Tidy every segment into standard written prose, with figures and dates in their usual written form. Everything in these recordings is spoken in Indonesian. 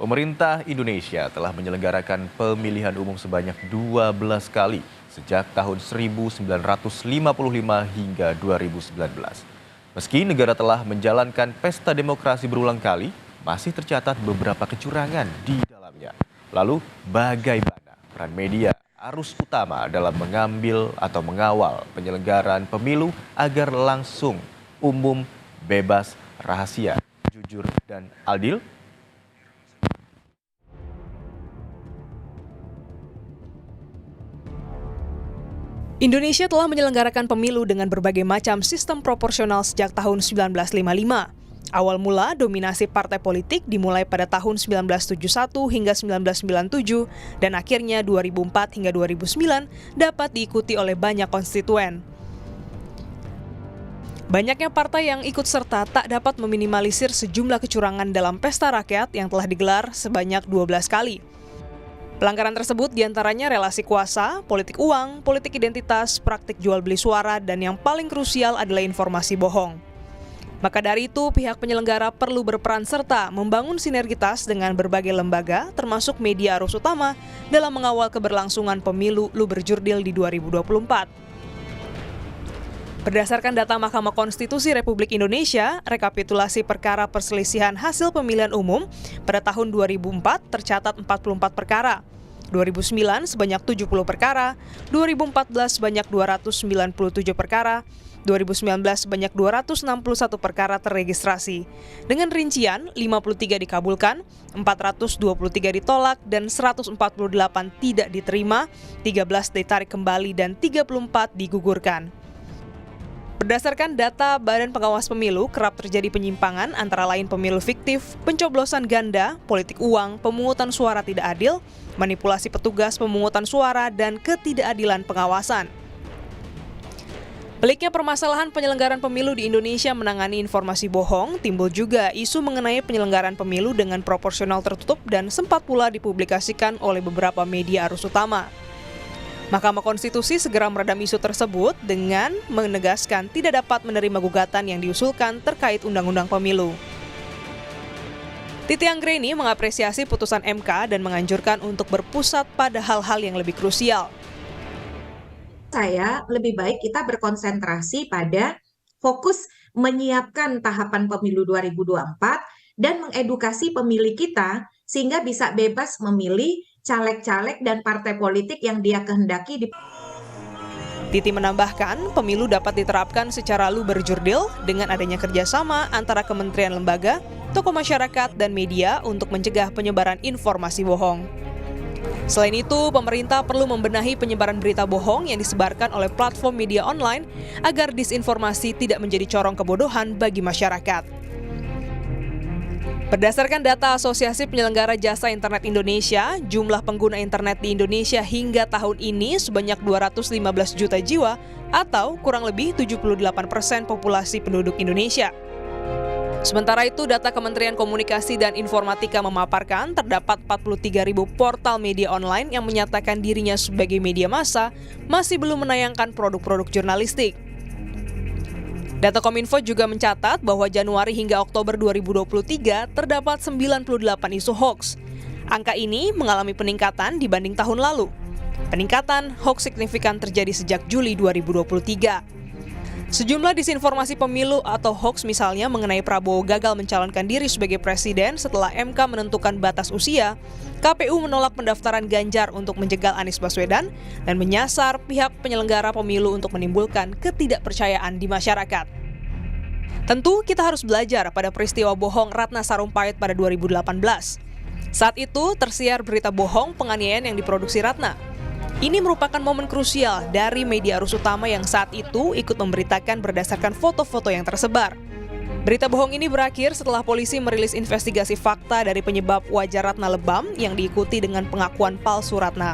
Pemerintah Indonesia telah menyelenggarakan pemilihan umum sebanyak 12 kali sejak tahun 1955 hingga 2019. Meski negara telah menjalankan pesta demokrasi berulang kali, masih tercatat beberapa kecurangan di dalamnya. Lalu, bagaimana peran media arus utama dalam mengambil atau mengawal penyelenggaraan pemilu agar langsung, umum, bebas, rahasia, jujur, dan adil? Indonesia telah menyelenggarakan pemilu dengan berbagai macam sistem proporsional sejak tahun 1955. Awal mula dominasi partai politik dimulai pada tahun 1971 hingga 1997 dan akhirnya 2004 hingga 2009 dapat diikuti oleh banyak konstituen. Banyaknya partai yang ikut serta tak dapat meminimalisir sejumlah kecurangan dalam pesta rakyat yang telah digelar sebanyak 12 kali. Pelanggaran tersebut diantaranya relasi kuasa, politik uang, politik identitas, praktik jual beli suara, dan yang paling krusial adalah informasi bohong. Maka dari itu, pihak penyelenggara perlu berperan serta membangun sinergitas dengan berbagai lembaga, termasuk media arus utama, dalam mengawal keberlangsungan pemilu Luberjurdil di 2024. Berdasarkan data Mahkamah Konstitusi Republik Indonesia, rekapitulasi perkara perselisihan hasil pemilihan umum pada tahun 2004 tercatat 44 perkara, 2009 sebanyak 70 perkara, 2014 sebanyak 297 perkara, 2019 sebanyak 261 perkara terregistrasi. Dengan rincian, 53 dikabulkan, 423 ditolak, dan 148 tidak diterima, 13 ditarik kembali, dan 34 digugurkan. Berdasarkan data Badan Pengawas Pemilu, kerap terjadi penyimpangan antara lain pemilu fiktif, pencoblosan ganda, politik uang, pemungutan suara tidak adil, manipulasi petugas pemungutan suara, dan ketidakadilan pengawasan. Peliknya permasalahan penyelenggaraan pemilu di Indonesia menangani informasi bohong, timbul juga isu mengenai penyelenggaraan pemilu dengan proporsional tertutup dan sempat pula dipublikasikan oleh beberapa media arus utama. Mahkamah Konstitusi segera meredam isu tersebut dengan menegaskan tidak dapat menerima gugatan yang diusulkan terkait Undang-Undang Pemilu. Titi Anggreni mengapresiasi putusan MK dan menganjurkan untuk berpusat pada hal-hal yang lebih krusial. Saya lebih baik kita berkonsentrasi pada fokus menyiapkan tahapan pemilu 2024 dan mengedukasi pemilih kita sehingga bisa bebas memilih caleg-caleg dan partai politik yang dia kehendaki. Titi menambahkan, pemilu dapat diterapkan secara luberjurdil dengan adanya kerjasama antara kementerian lembaga, tokoh masyarakat, dan media untuk mencegah penyebaran informasi bohong. Selain itu, pemerintah perlu membenahi penyebaran berita bohong yang disebarkan oleh platform media online agar disinformasi tidak menjadi corong kebodohan bagi masyarakat. Berdasarkan data Asosiasi Penyelenggara Jasa Internet Indonesia, jumlah pengguna internet di Indonesia hingga tahun ini sebanyak 215 juta jiwa atau kurang lebih 78% populasi penduduk Indonesia. Sementara itu, data Kementerian Komunikasi dan Informatika memaparkan terdapat 43.000 portal media online yang menyatakan dirinya sebagai media massa masih belum menayangkan produk-produk jurnalistik. Data Kominfo juga mencatat bahwa Januari hingga Oktober 2023 terdapat 98 isu hoax. Angka ini mengalami peningkatan dibanding tahun lalu. Peningkatan hoax signifikan terjadi sejak Juli 2023. Sejumlah disinformasi pemilu atau hoax misalnya mengenai Prabowo gagal mencalonkan diri sebagai presiden setelah MK menentukan batas usia, KPU menolak pendaftaran Ganjar untuk menjegal Anies Baswedan, dan menyasar pihak penyelenggara pemilu untuk menimbulkan ketidakpercayaan di masyarakat. Tentu kita harus belajar pada peristiwa bohong Ratna Sarumpait pada 2018. Saat itu tersiar berita bohong penganiayaan yang diproduksi Ratna. Ini merupakan momen krusial dari media arus utama yang saat itu ikut memberitakan berdasarkan foto-foto yang tersebar. Berita bohong ini berakhir setelah polisi merilis investigasi fakta dari penyebab wajah Ratna lebam yang diikuti dengan pengakuan palsu Ratna.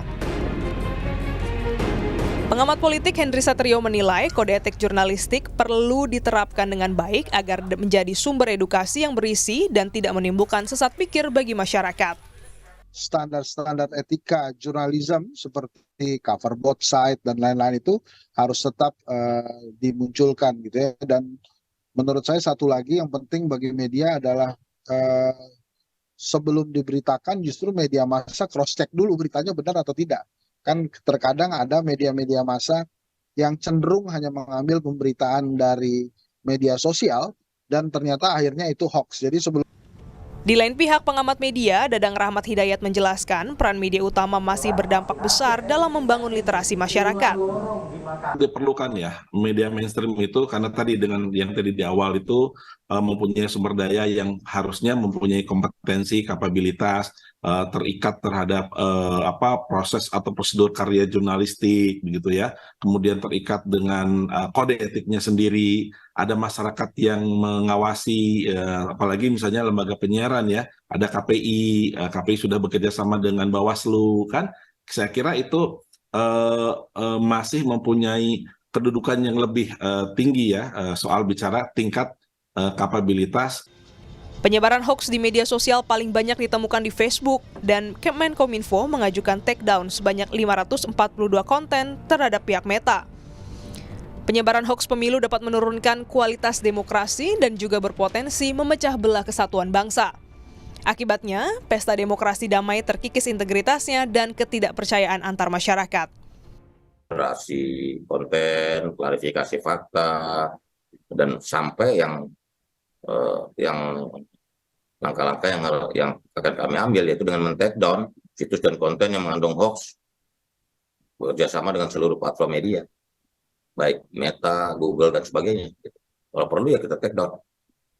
Pengamat politik Henry Satrio menilai kode etik jurnalistik perlu diterapkan dengan baik agar menjadi sumber edukasi yang berisi dan tidak menimbulkan sesat pikir bagi masyarakat. Standar-standar etika jurnalisme seperti cover both side dan lain-lain itu harus tetap dimunculkan gitu ya. Dan menurut saya satu lagi yang penting bagi media adalah sebelum diberitakan justru media massa cross check dulu beritanya benar atau tidak. Kan terkadang ada media-media massa yang cenderung hanya mengambil pemberitaan dari media sosial dan ternyata akhirnya itu hoax. Jadi sebelum Di lain pihak, pengamat media Dadang Rahmat Hidayat menjelaskan peran media utama masih berdampak besar dalam membangun literasi masyarakat. Diperlukan ya media mainstream itu karena tadi dengan yang tadi di awal itu mempunyai sumber daya yang harusnya mempunyai kompetensi, kapabilitas, terikat terhadap proses atau prosedur karya jurnalistik begitu ya. Kemudian terikat dengan kode etiknya sendiri. Ada masyarakat yang mengawasi, apalagi misalnya lembaga penyiaran ya, ada KPI, KPI sudah bekerja sama dengan Bawaslu kan. Saya kira itu masih mempunyai kedudukan yang lebih tinggi ya soal bicara tingkat kapabilitas. Penyebaran hoax di media sosial paling banyak ditemukan di Facebook dan Kemenkominfo mengajukan takedown sebanyak 542 konten terhadap pihak Meta. Penyebaran hoax pemilu dapat menurunkan kualitas demokrasi dan juga berpotensi memecah belah kesatuan bangsa. Akibatnya, pesta demokrasi damai terkikis integritasnya dan ketidakpercayaan antar masyarakat. Moderasi konten, klarifikasi fakta, dan sampai yang langkah-langkah yang akan kami ambil yaitu dengan men-take down situs dan konten yang mengandung hoax bekerjasama dengan seluruh platform media, baik Meta, Google, dan sebagainya. Kalau perlu ya kita take down,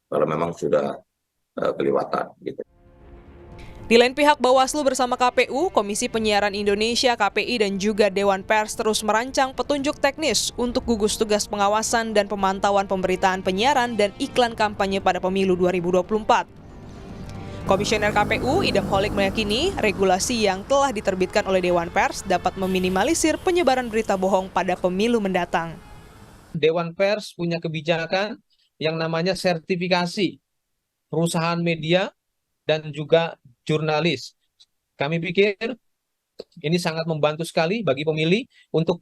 kalau memang sudah kelewatan. Gitu. Di lain pihak, Bawaslu bersama KPU, Komisi Penyiaran Indonesia, KPI, dan juga Dewan Pers terus merancang petunjuk teknis untuk gugus tugas pengawasan dan pemantauan pemberitaan penyiaran dan iklan kampanye pada pemilu 2024. Komisioner KPU, Idam Holik, meyakini regulasi yang telah diterbitkan oleh Dewan Pers dapat meminimalisir penyebaran berita bohong pada pemilu mendatang. Dewan Pers punya kebijakan yang namanya sertifikasi perusahaan media dan juga jurnalis. Kami pikir ini sangat membantu sekali bagi pemilih untuk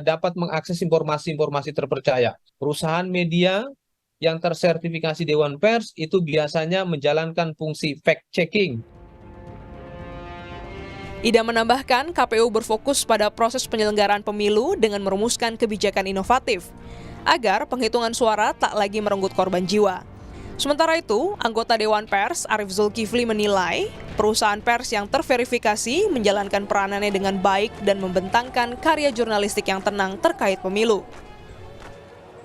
dapat mengakses informasi-informasi terpercaya. Perusahaan media yang tersertifikasi Dewan Pers itu biasanya menjalankan fungsi fact-checking. Ida menambahkan, KPU berfokus pada proses penyelenggaraan pemilu dengan merumuskan kebijakan inovatif, agar penghitungan suara tak lagi merenggut korban jiwa. Sementara itu, anggota Dewan Pers Arief Zulkifli menilai perusahaan pers yang terverifikasi menjalankan peranannya dengan baik dan membentangkan karya jurnalistik yang tenang terkait pemilu.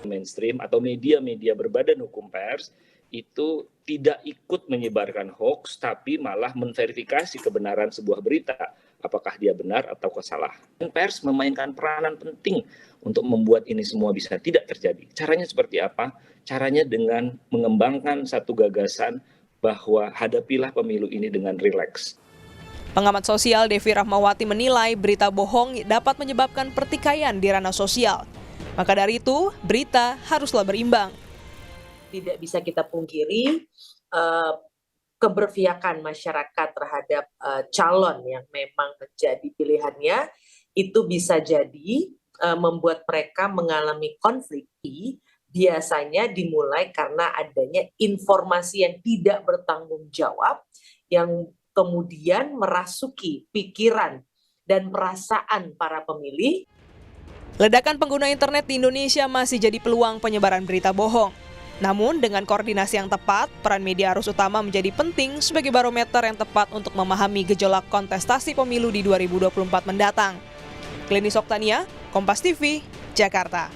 Mainstream atau media-media berbadan hukum pers itu tidak ikut menyebarkan hoax, tapi malah menverifikasi kebenaran sebuah berita, apakah dia benar atau salah. Pers memainkan peranan penting untuk membuat ini semua bisa tidak terjadi. Caranya seperti apa? Caranya dengan mengembangkan satu gagasan bahwa hadapilah pemilu ini dengan rileks. Pengamat sosial Devi Rahmawati menilai berita bohong dapat menyebabkan pertikaian di ranah sosial. Maka dari itu, berita haruslah berimbang. Tidak bisa kita pungkiri keberpihakan masyarakat terhadap calon yang memang menjadi pilihannya itu bisa jadi membuat mereka mengalami konflik. Biasanya dimulai karena adanya informasi yang tidak bertanggung jawab yang kemudian merasuki pikiran dan perasaan para pemilih. Ledakan pengguna internet di Indonesia masih jadi peluang penyebaran berita bohong. Namun dengan koordinasi yang tepat, peran media arus utama menjadi penting sebagai barometer yang tepat untuk memahami gejolak kontestasi pemilu di 2024 mendatang. Glenys Oktania, Kompas TV, Jakarta.